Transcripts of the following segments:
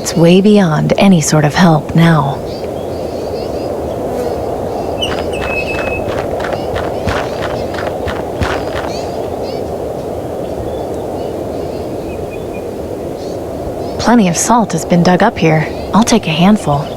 It's way beyond any sort of help now. Plenty of salt has been dug up here. I'll take a handful.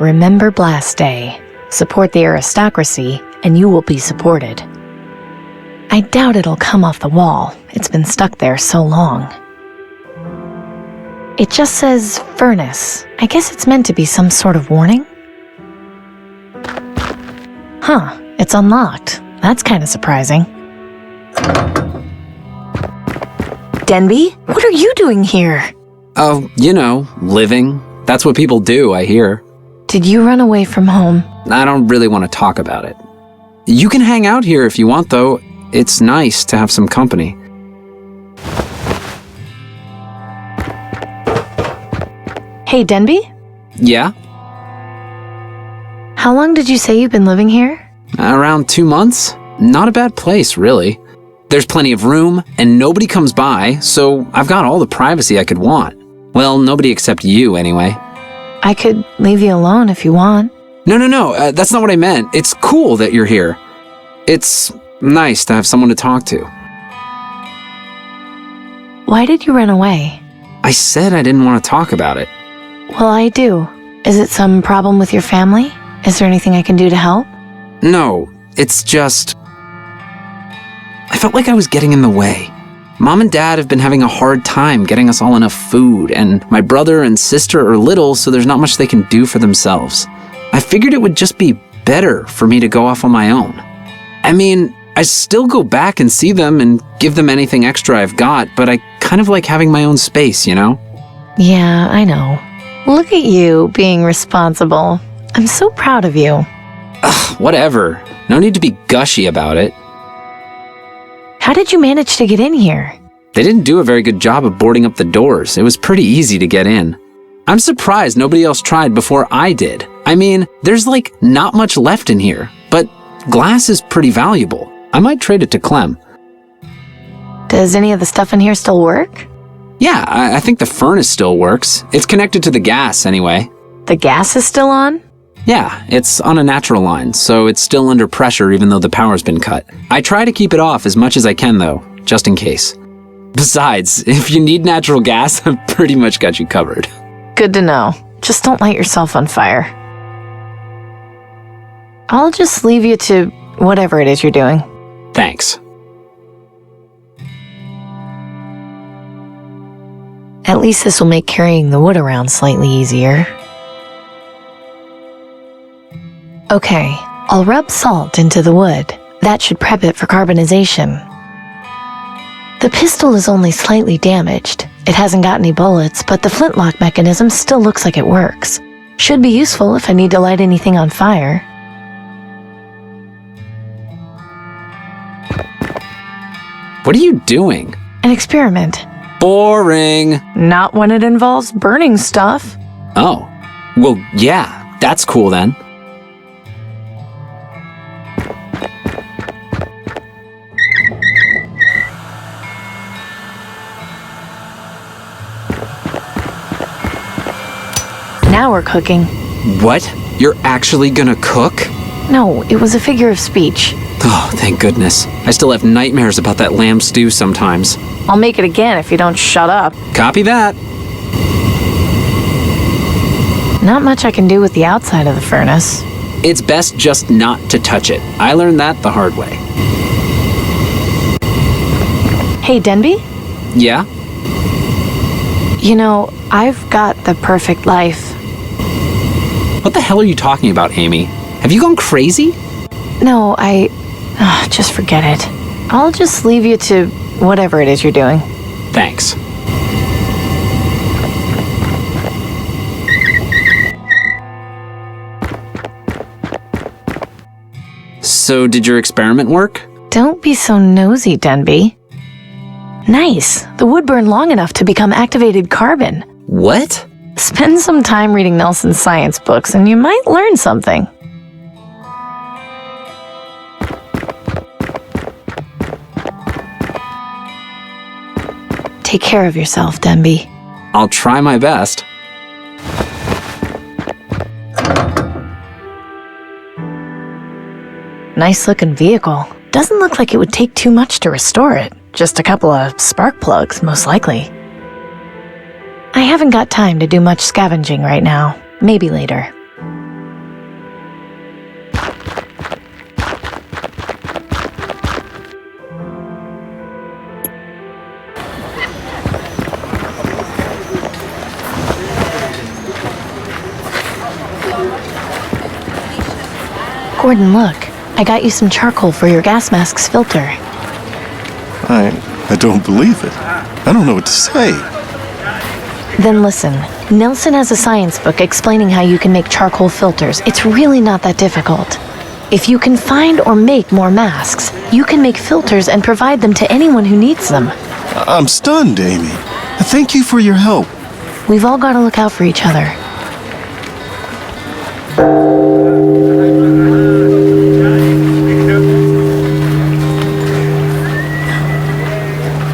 Remember Blast Day. Support the aristocracy, and you will be supported. I doubt it'll come off the wall. It's been stuck there so long. It just says furnace. I guess it's meant to be some sort of warning? Huh, it's unlocked. That's kind of surprising. Denby, what are you doing here? Oh, living. That's what people do, I hear. Did you run away from home? I don't really want to talk about it. You can hang out here if you want, though. It's nice to have some company. Hey, Denby? Yeah? How long did you say you've been living here? Around 2 months. Not a bad place, really. There's plenty of room, and nobody comes by, so I've got all the privacy I could want. Well, nobody except you, anyway. I could leave you alone if you want. No, that's not what I meant. It's cool that you're here. It's nice to have someone to talk to. Why did you run away? I said I didn't want to talk about it. Well, I do. Is it some problem with your family? Is there anything I can do to help? No, it's just... I felt like I was getting in the way. Mom and Dad have been having a hard time getting us all enough food, and my brother and sister are little, so there's not much they can do for themselves. I figured it would just be better for me to go off on my own. I mean, I still go back and see them and give them anything extra I've got, but I kind of like having my own space, Yeah, I know. Look at you being responsible. I'm so proud of you. Ugh, whatever. No need to be gushy about it. How did you manage to get in here? They didn't do a very good job of boarding up the doors. It was pretty easy to get in. I'm surprised nobody else tried before I did. I mean, there's not much left in here, but glass is pretty valuable. I might trade it to Clem. Does any of the stuff in here still work? Yeah, I think the furnace still works. It's connected to the gas anyway. The gas is still on? Yeah, it's on a natural line, so it's still under pressure even though the power's been cut. I try to keep it off as much as I can though, just in case. Besides, if you need natural gas, I've pretty much got you covered. Good to know. Just don't light yourself on fire. I'll just leave you to whatever it is you're doing. Thanks. At least this will make carrying the wood around slightly easier. Okay, I'll rub salt into the wood. That should prep it for carbonization. The pistol is only slightly damaged. It hasn't got any bullets, but the flintlock mechanism still looks like it works. Should be useful if I need to light anything on fire. What are you doing? An experiment. Boring. Not when it involves burning stuff. Oh, well, yeah, that's cool then. Now we're cooking. What? You're actually gonna cook? No, it was a figure of speech. Oh, thank goodness. I still have nightmares about that lamb stew sometimes. I'll make it again if you don't shut up. Copy that. Not much I can do with the outside of the furnace. It's best just not to touch it. I learned that the hard way. Hey, Denby? Yeah? I've got the perfect life. What the hell are you talking about, Amy? Have you gone crazy? No, just forget it. I'll just leave you to whatever it is you're doing. Thanks. So did your experiment work? Don't be so nosy, Denby. Nice. The wood burned long enough to become activated carbon. What? Spend some time reading Nelson's science books and you might learn something. Take care of yourself, Denby. I'll try my best. Nice looking vehicle. Doesn't look like it would take too much to restore it. Just a couple of spark plugs, most likely. I haven't got time to do much scavenging right now. Maybe later. Gordon, look. I got you some charcoal for your gas mask's filter. I don't believe it. I don't know what to say. Then listen. Nelson has a science book explaining how you can make charcoal filters. It's really not that difficult. If you can find or make more masks, you can make filters and provide them to anyone who needs them. I'm stunned, Amy. Thank you for your help. We've all got to look out for each other.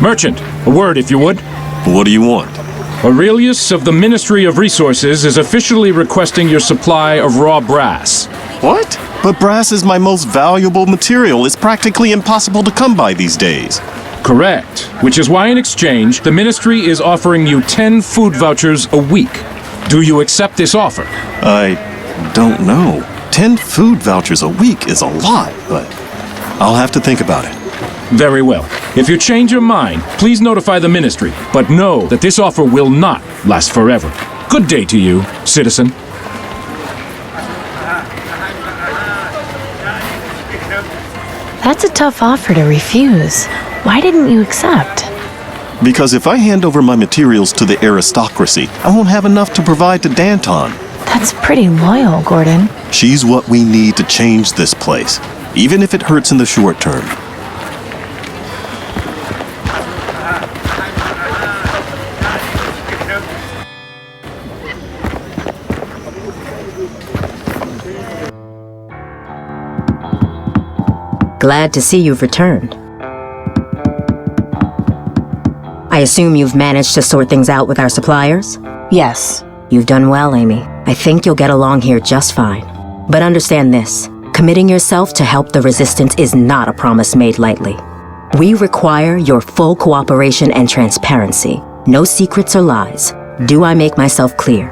Merchant, a word if you would. What do you want? Aurelius of the Ministry of Resources is officially requesting your supply of raw brass. What? But brass is my most valuable material. It's practically impossible to come by these days. Correct. Which is why in exchange, the Ministry is offering you 10 food vouchers a week. Do you accept this offer? I don't know. 10 food vouchers a week is a lot, but I'll have to think about it. Very well. If you change your mind, please notify the Ministry, but know that this offer will not last forever. Good day to you, citizen. That's a tough offer to refuse. Why didn't you accept? Because if I hand over my materials to the aristocracy, I won't have enough to provide to Danton. That's pretty loyal, Gordon. She's what we need to change this place, even if it hurts in the short term. Glad to see you've returned. I assume you've managed to sort things out with our suppliers? Yes. You've done well, Amy. I think you'll get along here just fine. But understand this, committing yourself to help the Resistance is not a promise made lightly. We require your full cooperation and transparency. No secrets or lies. Do I make myself clear?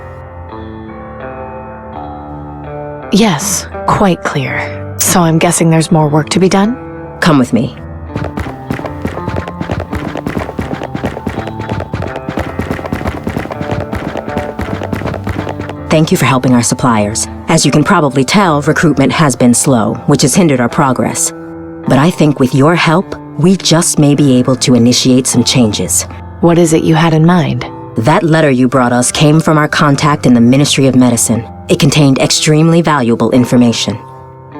Yes, quite clear. So I'm guessing there's more work to be done? Come with me. Thank you for helping our suppliers. As you can probably tell, recruitment has been slow, which has hindered our progress. But I think with your help, we just may be able to initiate some changes. What is it you had in mind? That letter you brought us came from our contact in the Ministry of Medicine. It contained extremely valuable information.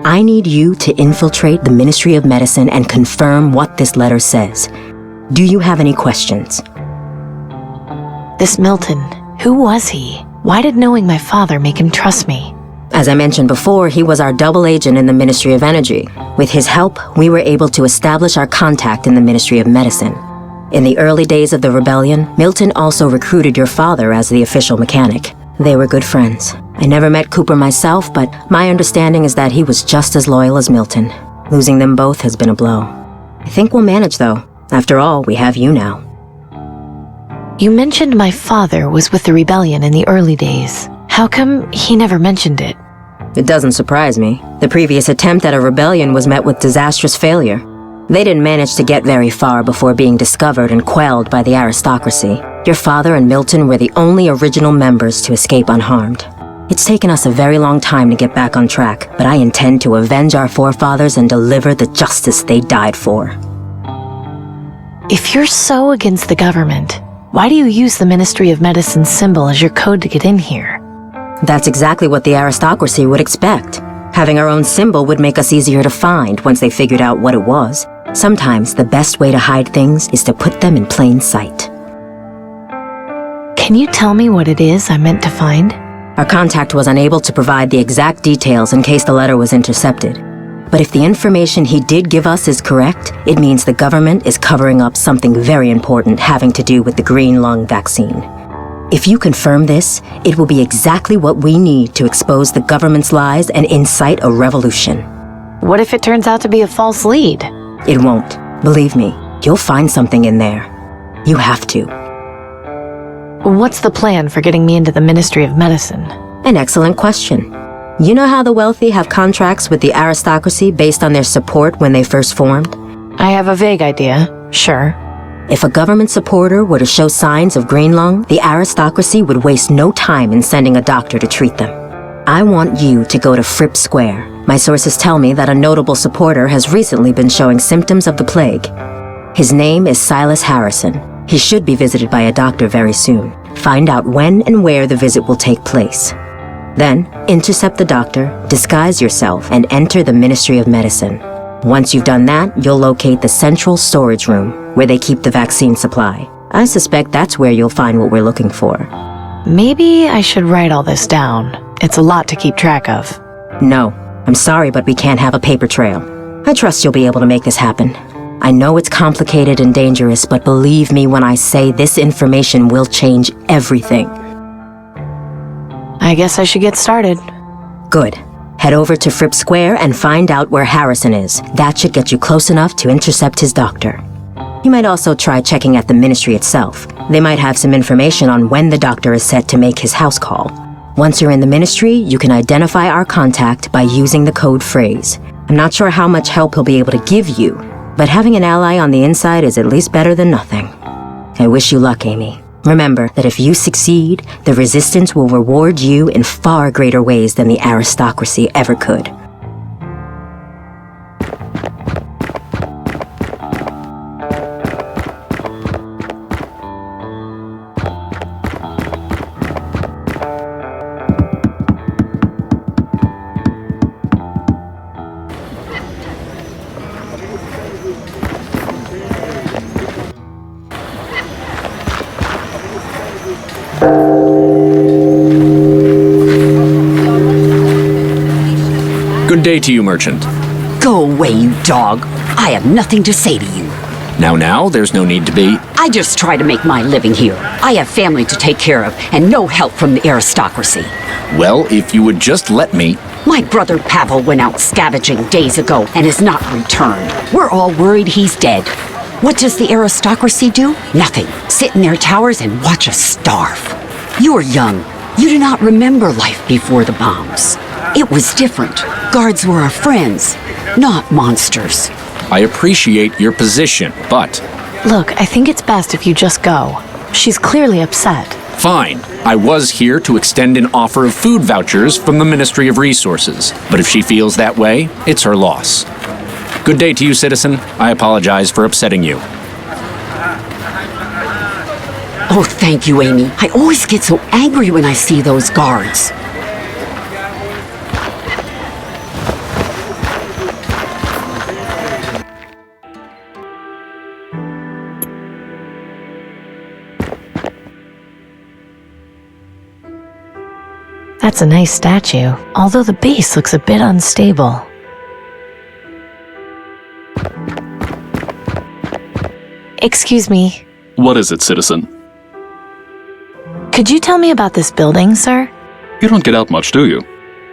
I need you to infiltrate the Ministry of Medicine and confirm what this letter says. Do you have any questions? This Milton, who was he? Why did knowing my father make him trust me? As I mentioned before, he was our double agent in the Ministry of Energy. With his help, we were able to establish our contact in the Ministry of Medicine. In the early days of the rebellion, Milton also recruited your father as the official mechanic. They were good friends. I never met Cooper myself, but my understanding is that he was just as loyal as Milton. Losing them both has been a blow. I think we'll manage, though. After all, we have you now. You mentioned my father was with the rebellion in the early days. How come he never mentioned it? It doesn't surprise me. The previous attempt at a rebellion was met with disastrous failure. They didn't manage to get very far before being discovered and quelled by the aristocracy. Your father and Milton were the only original members to escape unharmed. It's taken us a very long time to get back on track, but I intend to avenge our forefathers and deliver the justice they died for. If you're so against the government, why do you use the Ministry of Medicine's symbol as your code to get in here? That's exactly what the aristocracy would expect. Having our own symbol would make us easier to find once they figured out what it was. Sometimes the best way to hide things is to put them in plain sight. Can you tell me what it is I meant to find? Our contact was unable to provide the exact details in case the letter was intercepted. But if the information he did give us is correct, it means the government is covering up something very important having to do with the green lung vaccine. If you confirm this, it will be exactly what we need to expose the government's lies and incite a revolution. What if it turns out to be a false lead? It won't. Believe me, you'll find something in there. You have to. What's the plan for getting me into the Ministry of Medicine? An excellent question. You know how the wealthy have contracts with the aristocracy based on their support when they first formed? I have a vague idea, sure. If a government supporter were to show signs of green lung, the aristocracy would waste no time in sending a doctor to treat them. I want you to go to Fripp Square. My sources tell me that a notable supporter has recently been showing symptoms of the plague. His name is Silas Harrison. He should be visited by a doctor very soon. Find out when and where the visit will take place. Then, intercept the doctor, disguise yourself, and enter the Ministry of Medicine. Once you've done that, you'll locate the central storage room, where they keep the vaccine supply. I suspect that's where you'll find what we're looking for. Maybe I should write all this down. It's a lot to keep track of. No, I'm sorry, but we can't have a paper trail. I trust you'll be able to make this happen. I know it's complicated and dangerous, but believe me when I say this information will change everything. I guess I should get started. Good. Head over to Fripp Square and find out where Harrison is. That should get you close enough to intercept his doctor. You might also try checking at the ministry itself. They might have some information on when the doctor is set to make his house call. Once you're in the ministry, you can identify our contact by using the code phrase. I'm not sure how much help he'll be able to give you, but having an ally on the inside is at least better than nothing. I wish you luck, Amy. Remember that if you succeed, the resistance will reward you in far greater ways than the aristocracy ever could. Good day to you, merchant. Go away, you dog. I have nothing to say to you. Now, there's no need to be. I just try to make my living here. I have family to take care of and no help from the aristocracy. Well, if you would just let me. My brother Pavel went out scavenging days ago and has not returned. We're all worried he's dead. What does the aristocracy do? Nothing. Sit in their towers and watch us starve. You're young. You do not remember life before the bombs. It was different. Guards were our friends, not monsters. I appreciate your position, but... Look, I think it's best if you just go. She's clearly upset. Fine. I was here to extend an offer of food vouchers from the Ministry of Resources. But if she feels that way, it's her loss. Good day to you, citizen. I apologize for upsetting you. Oh, thank you, Amy. I always get so angry when I see those guards. That's a nice statue, although the base looks a bit unstable. Excuse me. What is it, citizen? Could you tell me about this building, sir? You don't get out much, do you?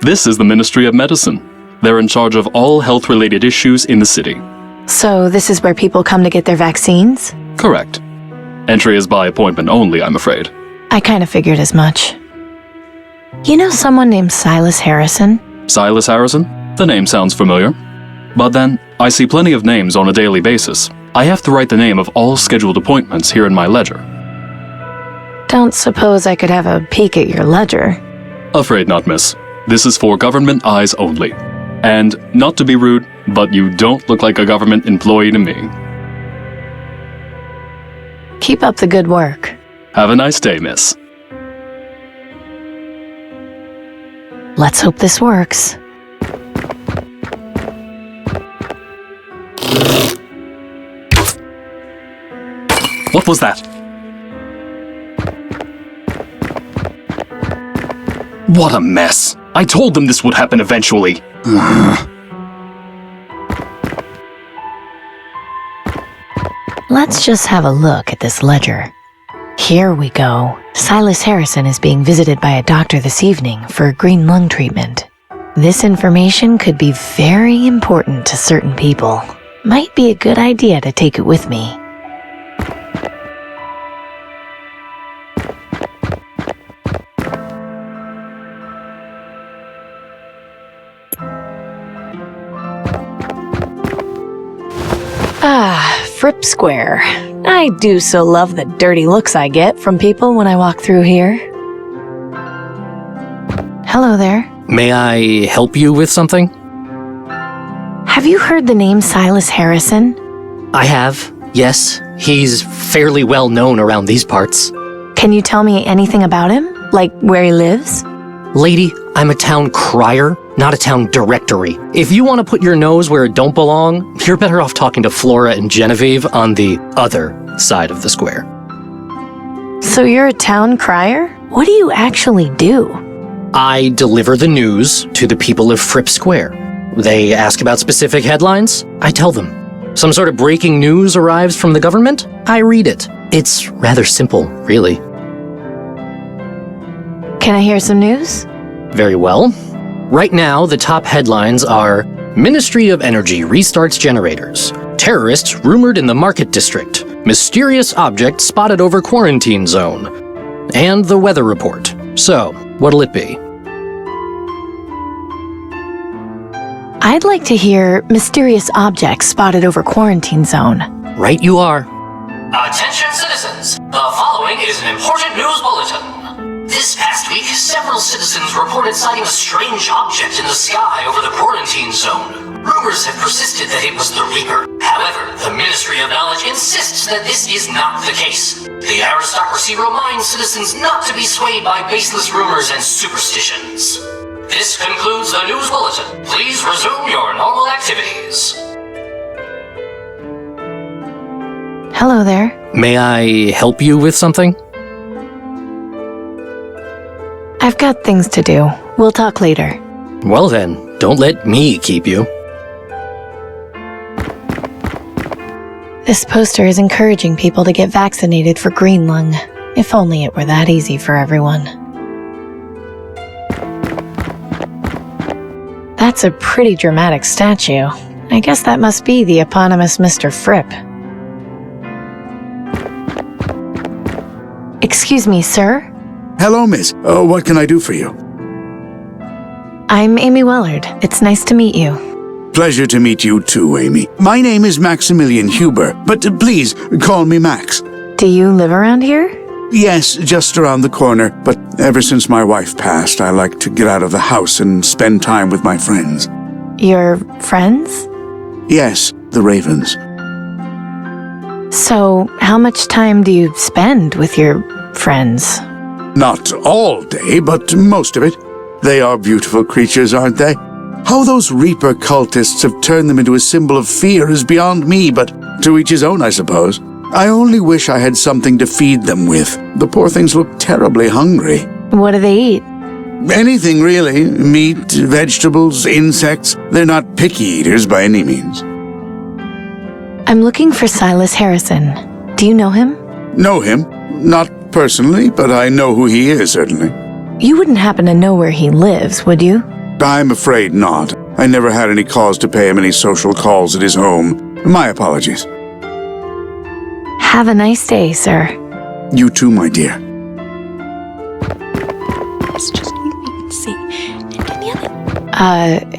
This is the Ministry of Medicine. They're in charge of all health-related issues in the city. So this is where people come to get their vaccines? Correct. Entry is by appointment only, I'm afraid. I kind of figured as much. You know someone named Silas Harrison? Silas Harrison? The name sounds familiar. But then, I see plenty of names on a daily basis. I have to write the name of all scheduled appointments here in my ledger. Don't suppose I could have a peek at your ledger? Afraid not, miss. This is for government eyes only. And, not to be rude, but you don't look like a government employee to me. Keep up the good work. Have a nice day, miss. Let's hope this works. What was that? What a mess. I told them this would happen eventually. Let's just have a look at this ledger. Here we go. Silas Harrison is being visited by a doctor this evening for a green lung treatment. This information could be very important to certain people. Might be a good idea to take it with me. Fripp Square. I do so love the dirty looks I get from people when I walk through here. Hello there. May I help you with something? Have you heard the name Silas Harrison? I have, yes. He's fairly well known around these parts. Can you tell me anything about him? Like where he lives? Lady, I'm a town crier, not a town directory. If you want to put your nose where it don't belong, you're better off talking to Flora and Genevieve on the other side of the square. So you're a town crier? What do you actually do? I deliver the news to the people of Fripp Square. They ask about specific headlines, I tell them. Some sort of breaking news arrives from the government, I read it. It's rather simple, really. Can I hear some news? Very well. Right now, the top headlines are Ministry of Energy restarts generators. Terrorists rumored in the Market District. Mysterious object spotted over quarantine zone. And the weather report. So, what'll it be? I'd like to hear mysterious objects spotted over quarantine zone. Right you are. Attention citizens, the following is an important news bulletin. This past week, several citizens reported sighting a strange object in the sky over the quarantine zone. Rumors have persisted that it was the Reaper. However, the Ministry of Knowledge insists that this is not the case. The aristocracy reminds citizens not to be swayed by baseless rumors and superstitions. This concludes the news bulletin. Please resume your normal activities. Hello there. May I help you with something? I've got things to do. We'll talk later. Well then, don't let me keep you. This poster is encouraging people to get vaccinated for green lung. If only it were that easy for everyone. That's a pretty dramatic statue. I guess that must be the eponymous Mr. Fripp. Excuse me, sir? Hello, miss. What can I do for you? I'm Amy Wellard. It's nice to meet you. Pleasure to meet you too, Amy. My name is Maximilian Huber, but please call me Max. Do you live around here? Yes, just around the corner, but ever since my wife passed, I like to get out of the house and spend time with my friends. Your friends? Yes, the Ravens. So, how much time do you spend with your friends? Not all day, but most of it. They are beautiful creatures, aren't they? How those Reaper cultists have turned them into a symbol of fear is beyond me, but to each his own, I suppose. I only wish I had something to feed them with. The poor things look terribly hungry. What do they eat? Anything, really. Meat, vegetables, insects. They're not picky eaters by any means. I'm looking for Silas Harrison. Do you know him? Know him? Not personally, but I know who he is, certainly. You wouldn't happen to know where he lives, would you? I'm afraid not. I never had any cause to pay him any social calls at his home. My apologies. Have a nice day, sir. You too, my dear. It's just see.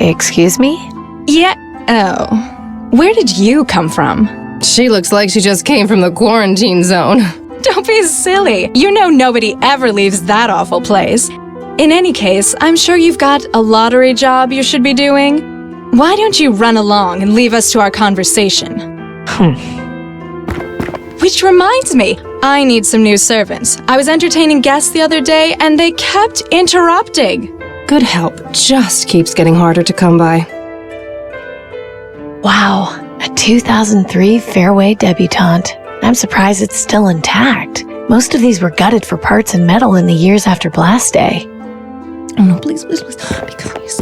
Excuse me? Yeah. Oh. Where did you come from? She looks like she just came from the quarantine zone. Don't be silly. You know nobody ever leaves that awful place. In any case, I'm sure you've got a lottery job you should be doing. Why don't you run along and leave us to our conversation? Which reminds me, I need some new servants. I was entertaining guests the other day and they kept interrupting. Good help just keeps getting harder to come by. Wow, a 2003 Fairway debutante. I'm surprised it's still intact. Most of these were gutted for parts and metal in the years after Blast Day. Oh no, please, please, please. Please.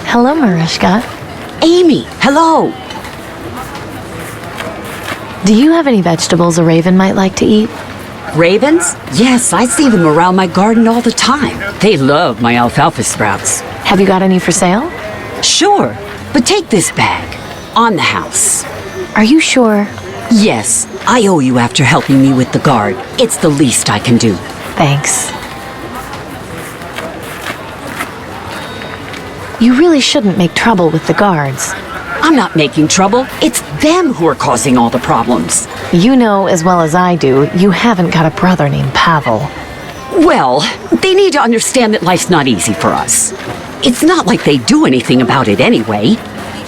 Hello, Mariska. Amy, hello. Do you have any vegetables a raven might like to eat? Ravens? Yes, I see them around my garden all the time. They love my alfalfa sprouts. Have you got any for sale? Sure, but take this bag. On the house. Are you sure? Yes, I owe you after helping me with the guard. It's the least I can do. Thanks. You really shouldn't make trouble with the guards. I'm not making trouble. It's them who are causing all the problems. You know as well as I do, you haven't got a brother named Pavel. Well, they need to understand that life's not easy for us. It's not like they do anything about it anyway.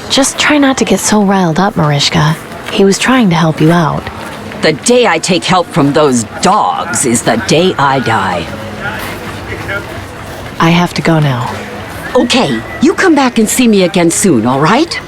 Just try not to get so riled up, Mariska. He was trying to help you out. The day I take help from those dogs is the day I die. I have to go now. Okay, you come back and see me again soon, all right?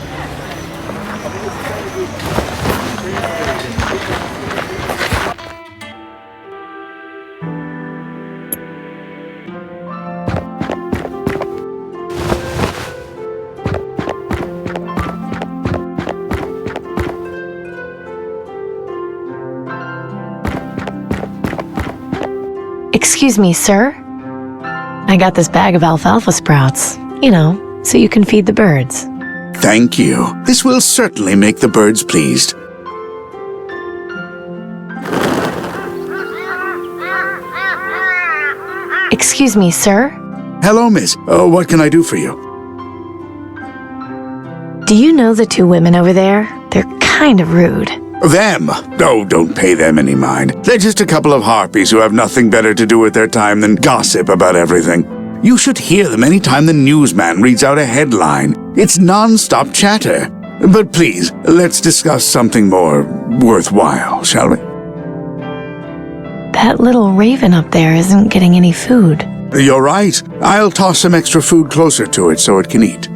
Excuse me, sir? I got this bag of alfalfa sprouts, you know, so you can feed the birds. Thank you. This will certainly make the birds pleased. Excuse me, sir? Hello, miss. What can I do for you? Do you know the two women over there? They're kind of rude. Them? Oh, don't pay them any mind. They're just a couple of harpies who have nothing better to do with their time than gossip about everything. You should hear them any time the newsman reads out a headline. It's non-stop chatter. But please, let's discuss something more worthwhile, shall we? That little raven up there isn't getting any food. You're right. I'll toss some extra food closer to it so it can eat.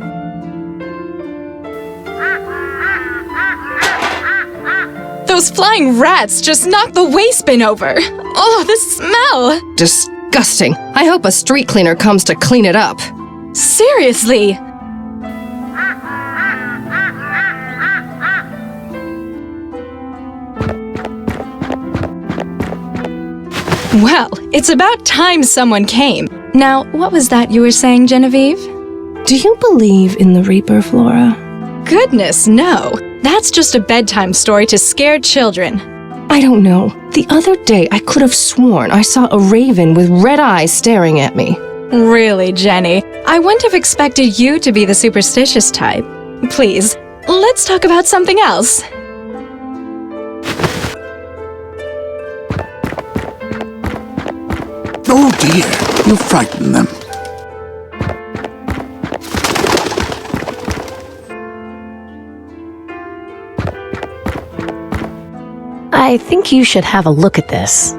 Those flying rats just knocked the waste bin over. Oh, the smell! Disgusting. I hope a street cleaner comes to clean it up. Seriously! Well, it's about time someone came. Now, what was that you were saying, Genevieve? Do you believe in the Reaper, Flora? Goodness, no. That's just a bedtime story to scare children. I don't know. The other day, I could have sworn I saw a raven with red eyes staring at me. Really, Jenny? I wouldn't have expected you to be the superstitious type. Please, let's talk about something else. Oh dear, you frightened them. I think you should have a look at this.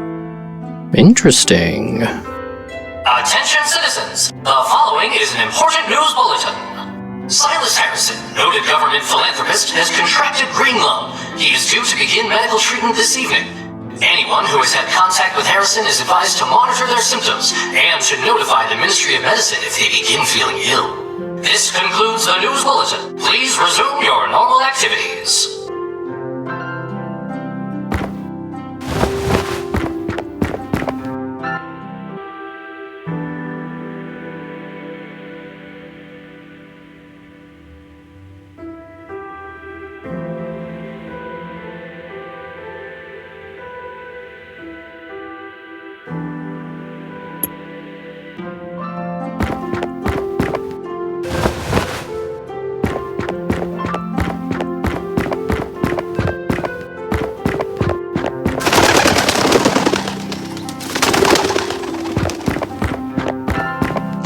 Interesting. Attention citizens, the following is an important news bulletin. Silas Harrison, noted government philanthropist, has contracted green lung. He is due to begin medical treatment this evening. Anyone who has had contact with Harrison is advised to monitor their symptoms and to notify the Ministry of Medicine if they begin feeling ill. This concludes the news bulletin. Please resume your normal activities.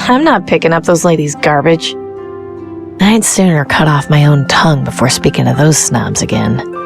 I'm not picking up those ladies' garbage. I I'd sooner cut off my own tongue before speaking to those snobs again.